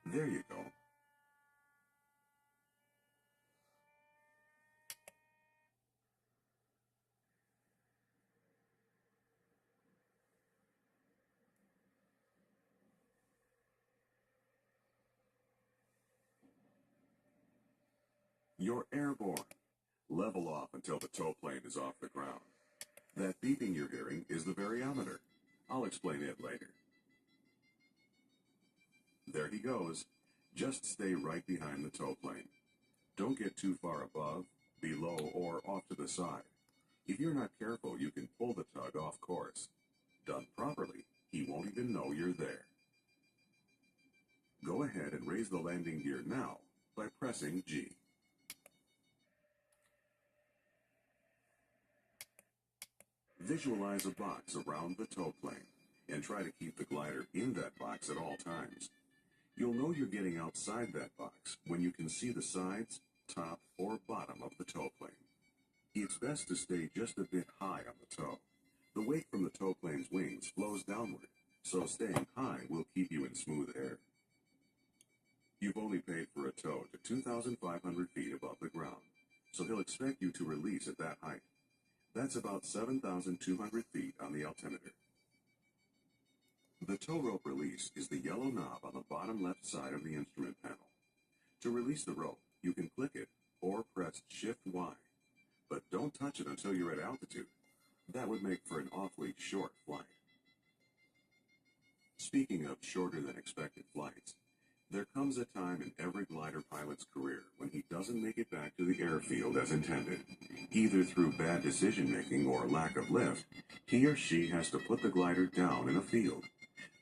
There you go. You're airborne. Level off until the tow plane is off the ground. That beeping you're hearing is the variometer. I'll explain it later. There he goes. Just stay right behind the tow plane. Don't get too far above, below, or off to the side. If you're not careful, you can pull the tug off course. Done properly, he won't even know you're there. Go ahead and raise the landing gear now by pressing G. Visualize a box around the tow plane and try to keep the glider in that box at all times. You'll know you're getting outside that box when you can see the sides, top, or bottom of the tow plane. It's best to stay just a bit high on the tow. The weight from the tow plane's wings flows downward, so staying high will keep you in smooth air. You've only paid for a tow to 2,500 feet above the ground, so he'll expect you to release at that height. That's about 7,200 feet on the altimeter. The tow rope release is the yellow knob on the bottom left side of the instrument panel. To release the rope, you can click it or press Shift Y, but don't touch it until you're at altitude. That would make for an awfully short flight. Speaking of shorter than expected flights, there comes a time in every glider pilot's career when he doesn't make it back to the airfield as intended. Either through bad decision-making or lack of lift, he or she has to put the glider down in a field.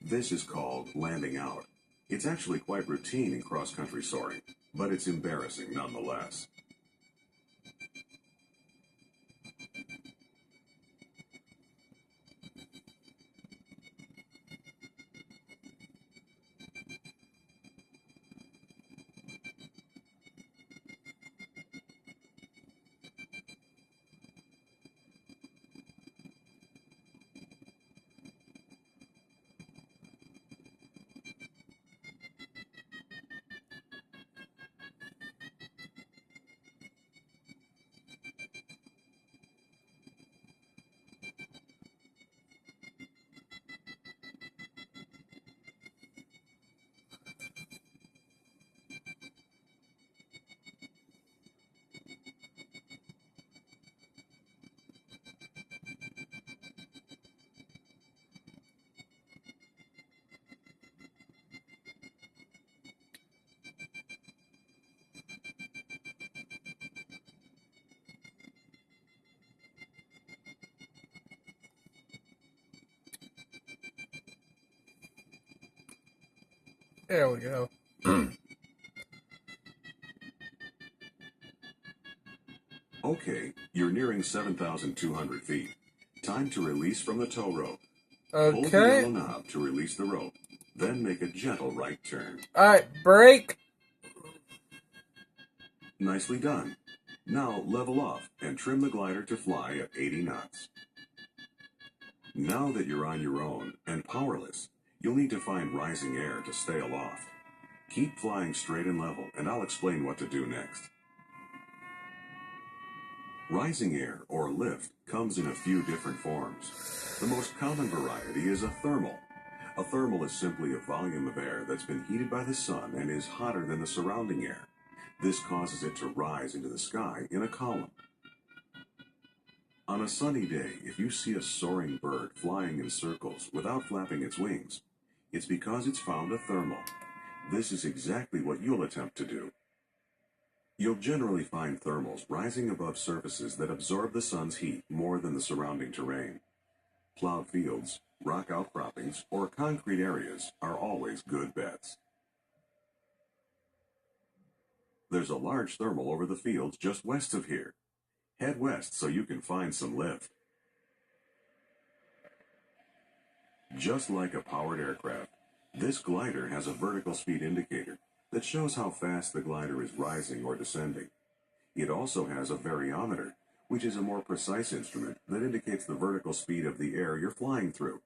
This is called landing out. It's actually quite routine in cross-country soaring, but it's embarrassing nonetheless. There we go. Okay, you're nearing 7,200 feet. Time to release from the tow rope. Hold the Okay. yellow knob to release the rope, then make a gentle right turn. Alright, brake. Nicely done. Now level off and trim the glider to fly at 80 knots. Now that you're on your own and powerless, you'll need to find rising air to stay aloft. Keep flying straight and level, and I'll explain what to do next. Rising air, or lift, comes in a few different forms. The most common variety is a thermal. A thermal is simply a volume of air that's been heated by the sun and is hotter than the surrounding air. This causes it to rise into the sky in a column. On a sunny day, if you see a soaring bird flying in circles without flapping its wings, it's because it's found a thermal. This is exactly what you'll attempt to do. You'll generally find thermals rising above surfaces that absorb the sun's heat more than the surrounding terrain. Plowed fields, rock outcroppings, or concrete areas are always good bets. There's a large thermal over the fields just west of here. Head west so you can find some lift. Just like a powered aircraft, this glider has a vertical speed indicator that shows how fast the glider is rising or descending. It also has a variometer, which is a more precise instrument that indicates the vertical speed of the air you're flying through.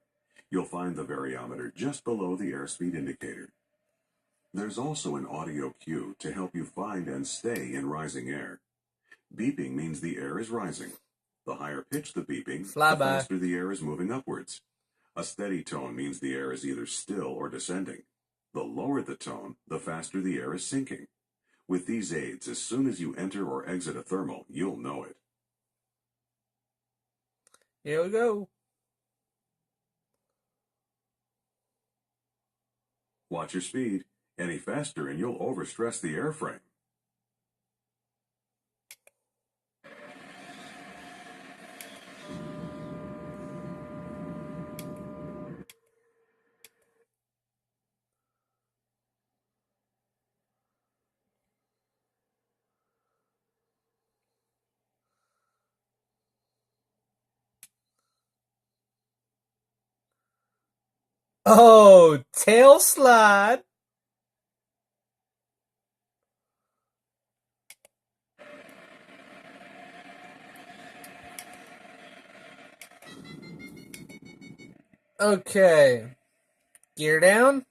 You'll find the variometer just below the airspeed indicator. There's also an audio cue to help you find and stay in rising air. Beeping means the air is rising. The higher pitch the beeping, the faster the air is moving upwards. A steady tone means the air is either still or descending. The lower the tone, the faster the air is sinking. With these aids, as soon as you enter or exit a thermal, you'll know it. Here we go. Watch your speed. Any faster and you'll overstress the airframe. Oh, tail slide. Okay. Gear down.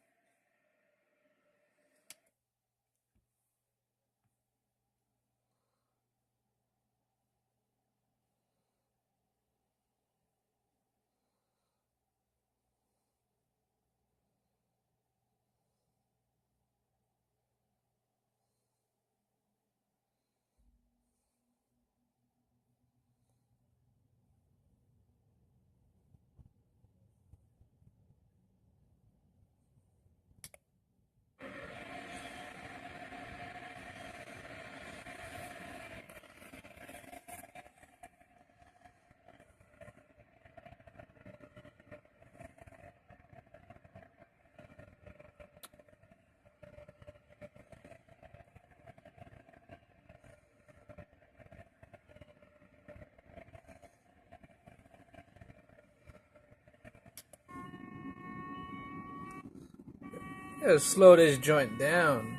Gotta slow this joint down.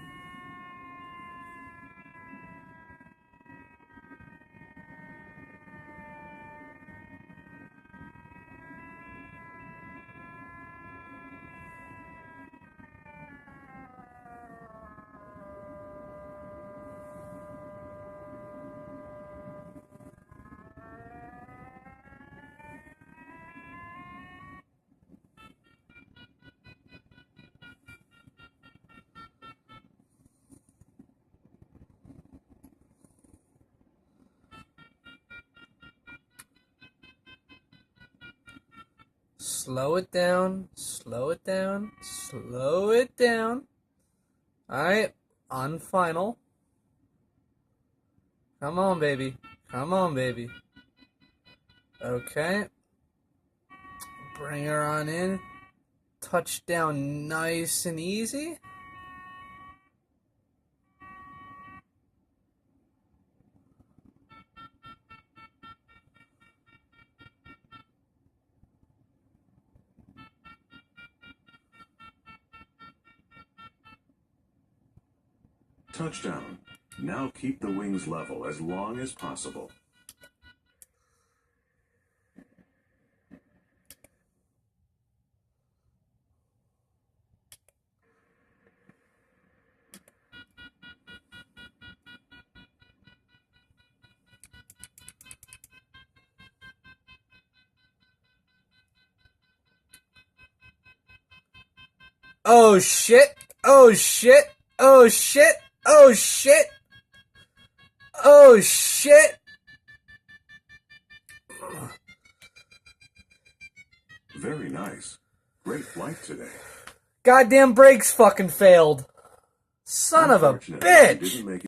Slow it down, slow it down, slow it down. Alright, on final. Come on, baby. Come on, baby. Okay. Bring her on in. Touchdown nice and easy. Touchdown. Now keep the wings level as long as possible. Oh shit! Oh shit! Oh shit! Oh shit! Oh shit! Very nice. Great flight today. Goddamn brakes fucking failed. Son of a bitch!